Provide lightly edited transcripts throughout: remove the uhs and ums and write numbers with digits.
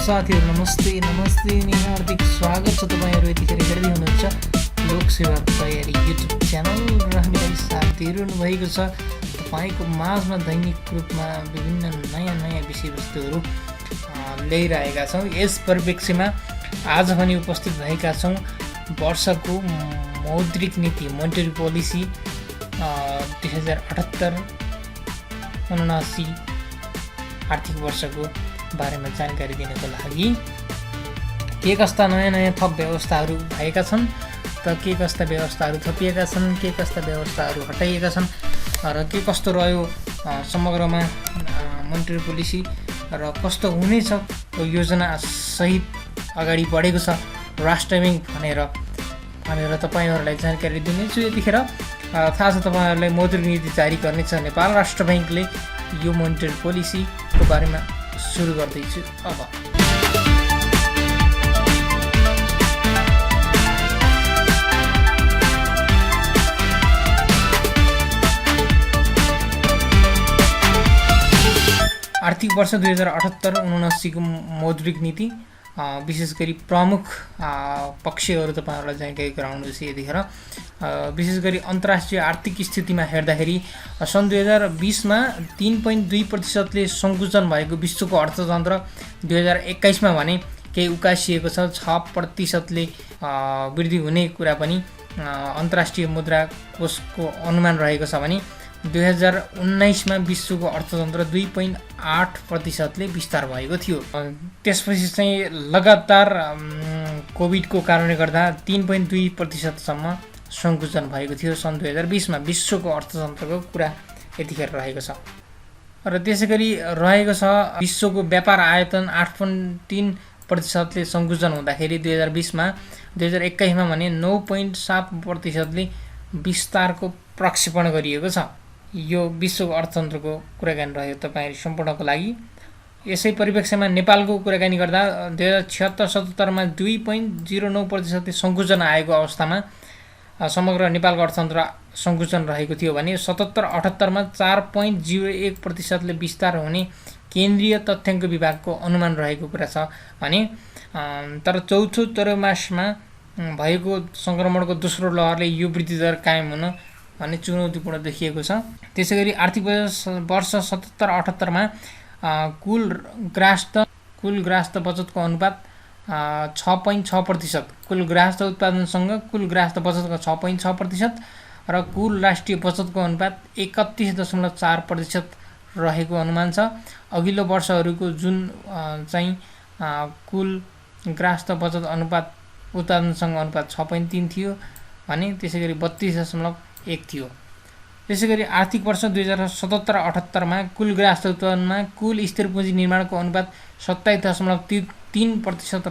साथीहरू नमस्ते अनि हार्दिक स्वागत छ। तपाईँहरू यतिखेर हेर्दै हुनुहुन्छ लोकसेवा तयारी युट्युब च्यानल र हामीलाई साथ दिइरहनु भएको छ। तपाईँको माझमा दैनिक रूपमा विभिन्न नयाँ विषयवस्तुहरू ल्याइरहेका छौँ। यस परिप्रेक्ष्यमा आज पनि उपस्थित भएका छौँ वर्षको मौद्रिक नीति मोनेटरी पोलिसी 2078-79 आर्थिक वर्षको बारेमा जानकारी दिनको लागि के कस्ता नयाँ थप व्यवस्थाहरू भएका छन् त के कस्ता व्यवस्थाहरू थपिएका छन्, के कस्ता व्यवस्थाहरू हटाइएका छन् र के कस्तो रह्यो समग्रमा मोनेटरी पोलिसी र कस्तो हुनेछ योजना सहित अगाडि बढेको छ राष्ट्र ब्याङ्क भनेर तपाईँहरूलाई जानकारी दिनेछु। यतिखेर थाहा छ तपाईँहरूलाई मौद्रिक नीति जारी गर्नेछ नेपाल राष्ट्र ब्याङ्कले। यो मोनेटरी पोलिसीको बारेमा सुरु गर्दैछु। अब आर्थिक वर्ष 2078-79 को मौद्रिक नीति विशेष गरी प्रमुख पक्षहरू तपाईँहरूलाई जानकारी गराउनुहोस्। यतिखेर विशेष गरी अन्तर्राष्ट्रिय आर्थिक स्थितिमा हेर्दाखेरि सन् 2020मा 3.2%ले सङ्कुचन भएको विश्वको अर्थतन्त्र 2021मा भने केही उकासिएको छ। 6%ले वृद्धि हुने कुरा पनि अन्तर्राष्ट्रिय मुद्रा कोषको अनुमान रहेको छ भने 2019मा विश्वको अर्थतन्त्र 2.8%ले विस्तार भएको थियो। त्यसपछि चाहिँ लगातार कोभिडको कारणले गर्दा 3.2%सम्म सङ्कुचन भएको थियो सन् 2020मा विश्वको अर्थतन्त्रको कुरा यतिखेर रहेको छ। र त्यसै गरी रहेको छ विश्वको व्यापार आयतन 8.3%ले सङ्कुचन हुँदाखेरि 2020मा 2021मा भने 9.7%ले विस्तारको प्रक्षेपण गरिएको छ। यो विश्वको अर्थतन्त्रको कुराकानी रह्यो तपाईँहरू सम्पूर्णको लागि। यसै परिप्रेक्ष्यमा नेपालको कुराकानी गर्दा 2076-77मा 2.09%ले सङ्कुचन आएको अवस्थामा समग्र नेपालको अर्थतन्त्र सङ्कुचन रहेको थियो भने 77-78मा 4.01%ले विस्तार हुने केन्द्रीय तथ्याङ्क विभागको अनुमान रहेको कुरा छ भने तर चौथो त्रैमासमा भएको सङ्क्रमणको दोस्रो लहरले यो वृद्धि दर कायम हुन भन्ने चुनौतीपूर्ण देखिएको छ। त्यसै गरी आर्थिक वर्ष 77-78मा कुल ग्राहस्थ बचतको अनुपात 6.6%, कुल ग्राहस्थ उत्पादनसँग कुल ग्राहस्थ बचतको 6.6% र कुल राष्ट्रिय बचतको अनुपात 31.4% रहेको अनुमान छ। अघिल्लो वर्षहरूको जुन चाहिँ कुल ग्राहस्थ बचत अनुपात उत्पादनसँग अनुपात 6.3 थियो भने त्यसै गरी 32.1 थियो। त्यसै गरी आर्थिक वर्ष 2077-78मा कुल ग्राहस्थ उत्पादनमा कुल स्थिर पुँजी निर्माणको अनुपात 27.3%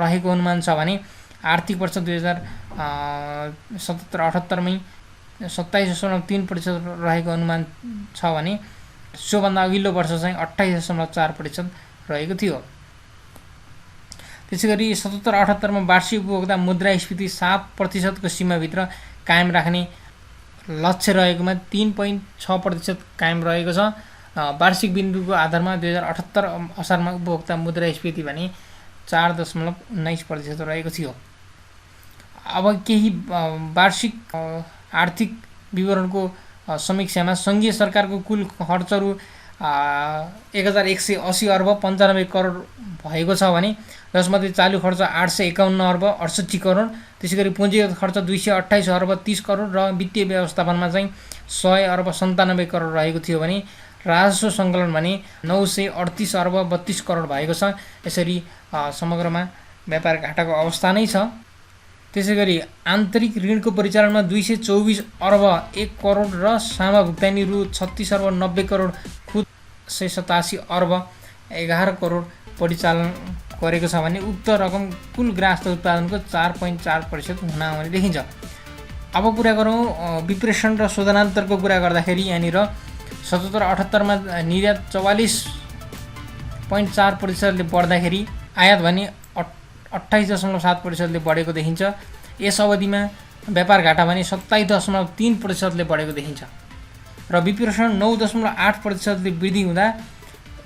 रहेको अनुमान छ भने आर्थिक वर्ष 2077-78मै 27.3% रहेको अनुमान छ भने सोभन्दा अघिल्लो वर्ष चाहिँ 28.4% रहेको थियो। त्यसै गरी 77-78मा वार्षिक उपभोक्ता मुद्रास्फीति 7% को सीमाभित्र कायम राख्ने लक्ष्य रहेकोमा 3.6% कायम रहेको छ। वार्षिक बिन्दुको आधारमा 2078 असारमा उपभोक्ता मुद्रास्फीति भने 4.19% रहेको थियो। अब केही वार्षिक आर्थिक विवरणको समीक्षामा सङ्घीय सरकारको कुल खर्चहरू 1180 अर्ब 95 करोड भएको छ भने जसमध्ये चालु खर्च 851 अर्ब 68 करोड, त्यसै गरी पुँजीगत खर्च 228 अर्ब 30 करोड र वित्तीय व्यवस्थापनमा चाहिँ 100 अर्ब 97 करोड रहेको थियो भने राजस्व सङ्कलन भने 938 अर्ब 32 करोड भएको छ। यसरी समग्रमा व्यापार घाटाको अवस्था नै छ। त्यसै गरी आन्तरिक ऋणको परिचालनमा 224 अर्ब 1 करोड र सामा भुक्तानी रु 36 अर्ब 90 करोड खुद 187 अर्ब 11 करोड परिचालन गरेको छ भने उक्त रकम कुल ग्राहस्थ उत्पादनको 4.4% हुन आउने देखिन्छ। अब कुरा गरौँ विप्रेषण र शोधनान्तरको कुरा गर्दाखेरि यहाँनिर 77-78मा निर्यात 44.4%ले बढ्दाखेरि आयात भने 28.7%ले बढेको देखिन्छ। यस अवधिमा व्यापार घाटा भने 27.3%ले बढेको देखिन्छ र विप्रेषण 9.8%ले वृद्धि हुँदा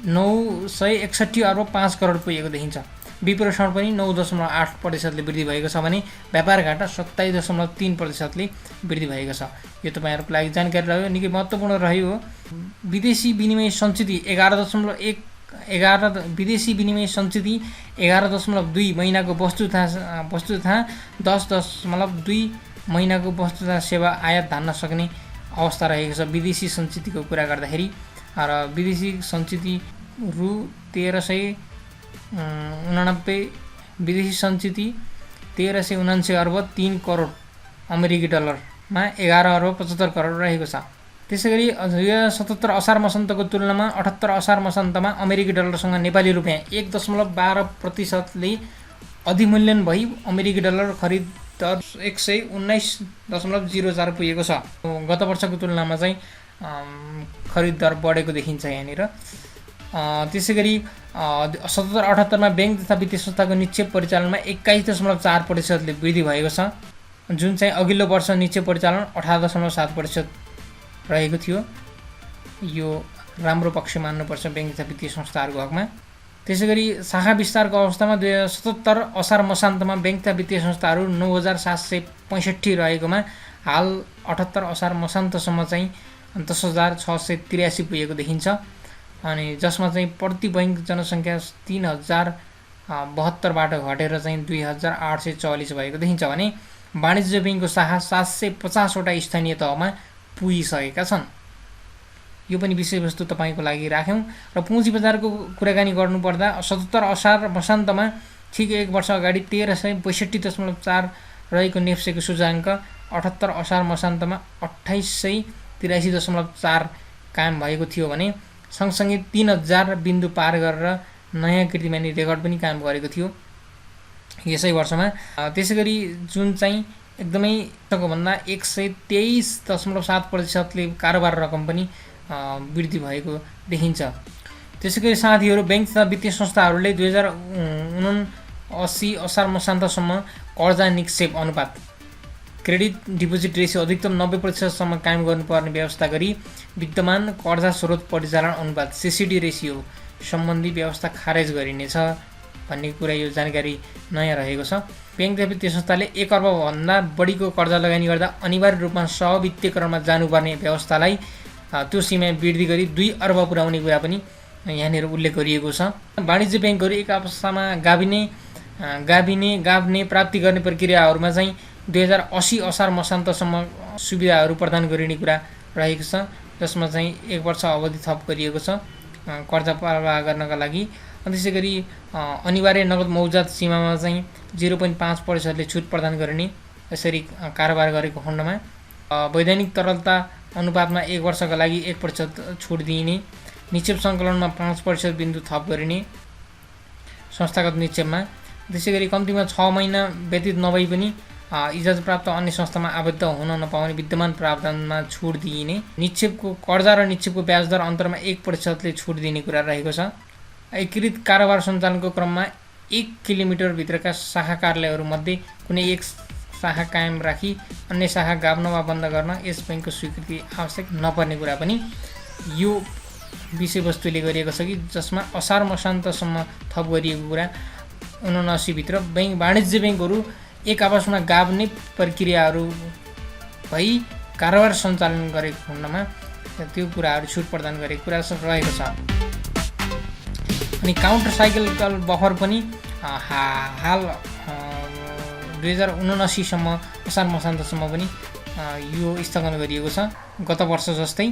961 अर्ब 5 करोड पुगेको देखिन्छ। विप्रेषण पनि 9.8% वृद्धि भएको छ भने व्यापार घाटा 27.3% वृद्धि भएको छ। यो तपाईँहरूको लागि जानकारी रह्यो, निकै महत्त्वपूर्ण रह्यो। विदेशी विनिमय सञ्चित 11 विदेशी विनिमय सञ्चित 11.2 महिनाको वस्तु तथा 10.2 महिनाको वस्तु तथा सेवा आयात धान्न सक्ने अवस्था रहेको छ विदेशी सञ्चितको कुरा गर्दाखेरि। र विदेशी सञ्चित रु 1389 विदेशी सञ्चित 1379 अर्ब 3 करोड अमेरिकी डलरमा 11 अर्ब 75 करोड रहेको छ। त्यसैगरी 2077 असार मसान्तको तुलनामा 78 असार मसान्तमा अमेरिकी डलरसँग नेपाली रुपियाँ 1.12%ले अधिमूल्यन भई अमेरिकी डलर खरिद दर 119.04 पुगेको छ। गत वर्षको तुलनामा चाहिँ खरिद दर बढेको देखिन्छ यहाँनिर। त्यसैगरी 77-78 ब्याङ्क तथा वित्तीय संस्थाको निक्षेप परिचालनमा 21.4%ले वृद्धि भएको छ, जुन चाहिँ अघिल्लो वर्ष निक्षेप परिचालन 18.7% रहेको थियो। यो राम्रो पक्ष मान्नुपर्छ ब्याङ्क तथा वित्तीय संस्थाहरूको हकमा। त्यसैगरी शाखा विस्तारको अवस्थामा 2077 असार मसान्तमा ब्याङ्क तथा वित्तीय संस्थाहरू 9765 रहेकोमा हाल 78 असार मसान्तसम्म चाहिँ 10,683 पुगेको देखिन्छ। अनि जसमा चाहिँ प्रति बैङ्क जनसङ्ख्या 3072बाट घटेर चाहिँ 2844 भएको देखिन्छ भने वाणिज्य ब्याङ्कको शाखा 750वटा स्थानीय तहमा पुगिसकेका छन्। यो पनि विषयवस्तु तपाईँको लागि राख्यौँ। र पुँजी बजारको कुराकानी गर्नुपर्दा 77 असार मसान्तमा ठिक एक वर्ष अगाडि 1362.4 रहेको नेप्सेको सूचाङ्क 78 असार मसान्तमा 2883.4 कायम भएको थियो भने सँगसँगै 3000 बिन्दु पार गरेर नयाँ कीर्तिमानी रेकर्ड पनि कायम गरेको थियो यसै वर्षमा। त्यसैगरी जुन चाहिँ एकदमै भन्दा 123.7%ले कारोबार रकम पनि वृद्धि भएको देखिन्छ। त्यसैगरी साथीहरू ब्याङ्क तथा वित्तीय संस्थाहरूले 2079 असार मसान्तसम्म कर्जा निक्षेप अनुपात क्रेडिट डिपोजिट रेसियो अधिकतम 90%सम्म कायम गर्नुपर्ने व्यवस्था गरी विद्यमान कर्जा स्रोत परिचालन अनुपात CCD रेसियो सम्बन्धी व्यवस्था खारेज गरिनेछ भन्ने कुरा यो जानकारी नयाँ रहेको छ। ब्याङ्क तथा वित्तीय संस्थाले 1 अर्बभन्दा बढीको कर्जा लगानी गर्दा अनिवार्य रूपमा सहवित्तीयकरणमा जानुपर्ने व्यवस्थालाई त्यो सीमा वृद्धि गरी 2 अर्ब पुर्याउने कुरा पनि यहाँनिर उल्लेख गरिएको छ। वाणिज्य ब्याङ्कहरू एक आपसमा गाभिने प्राप्ति गर्ने प्रक्रियाहरूमा चाहिँ 2080 असार मसान्तसम्म सुविधाहरू प्रदान गरिने कुरा रहेको छ, जसमा चाहिँ 1 वर्ष अवधि थप गरिएको छ कर्जा प्रवाह गर्नका लागि। त्यसै गरी अनिवार्य नगद मौजात सीमामा चाहिँ 0.5%ले छुट प्रदान गरिने, यसरी कारोबार गरेको खण्डमा वैधानिक तरलता अनुपातमा 1 वर्षका लागि 1% छुट दिइने, निक्षेप सङ्कलनमा 5% बिन्दु थप गरिने संस्थागत निक्षेपमा। त्यसै गरी कम्तीमा 6 महिना व्यतीत नभई पनि इजाजत प्राप्त अन्य संस्थामा आबद्ध हुन नपाउने विद्यमान प्रावधानमा छुट दिइने, निक्षेपको कर्जा र निक्षेपको ब्याज दर अन्तरमा 1%ले छुट दिने कुरा रहेको छ। एकीकृत कारोबार सञ्चालनको क्रममा 1 किलोमिटरभित्रका शाखा कार्यालयहरूमध्ये कुनै एक शाखा कायम राखी अन्य शाखा गाभ्न वा बन्द गर्न यस बैङ्कको स्वीकृति आवश्यक नपर्ने कुरा पनि यो विषयवस्तुले गरिएको छ कि जसमा असार मसान्तसम्म थप गरिएको कुरा 79 भित्र वाणिज्य ब्याङ्कहरू एक आपसमा गाभ्ने प्रक्रियाहरू भई कारोबार सञ्चालन गरेको खण्डमा त्यो कुराहरू छुट प्रदान गरेको कुरा रहेको छ। अनि काउन्टर साइकलिकल बफर पनि हाल 2079 सम्म असार मसान्तसम्म पनि यो स्थगन गरिएको छ। गत वर्ष जस्तै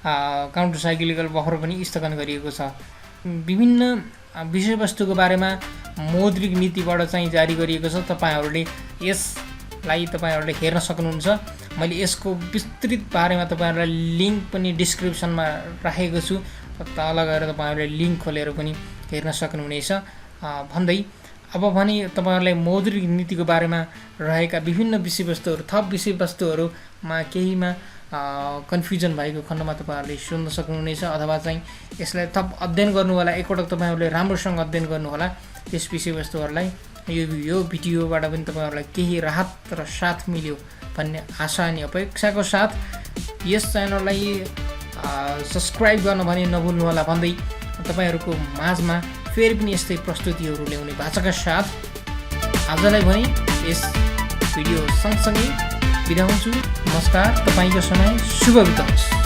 काउन्टर साइक्लिकल बफर पनि स्थगन गरिएको छ। विभिन्न विषयवस्तुको बारेमा मौद्रिक नीतिबाट चाहिँ जारी गरिएको छ। तपाईँहरूले यसलाई हेर्न सक्नुहुन्छ। मैले यसको विस्तृत बारेमा तपाईँहरूलाई लिङ्क पनि डिस्क्रिप्सनमा राखेको छु, तल गएर तपाईँहरूले लिङ्क खोलेर पनि हेर्न सक्नुहुनेछ भन्दै अब भने तपाईँहरूलाई मौद्रिक नीतिको बारेमा रहेका विभिन्न विषयवस्तुहरू थप विषयवस्तुहरूमा केहीमा कन्फ्युजन भएको खण्डमा तपाईँहरूले सुन्न सक्नुहुनेछ, अथवा चाहिँ यसलाई थप अध्ययन गर्नु होला। एकपटक तपाईँहरूले राम्रोसँग अध्ययन गर्नु होला त्यस विषयवस्तुहरूलाई। यो भिडियोबाट पनि तपाईँहरूलाई केही राहत र साथ मिल्यो भन्ने आशा अनि अपेक्षाको साथ यस च्यानललाई सब्सक्राइब गर्न भने नभुल्नु होला भन्दै तपाईहरूको माझमा फेरि पनि यस्तै प्रस्तुतिहरू ल्याउने भाषाका साथ आजलाई भने यस भिडियो सँगसँगै बिदा हुन्छु। नमस्कार। तपाईँको समय शुभ बिताओस्।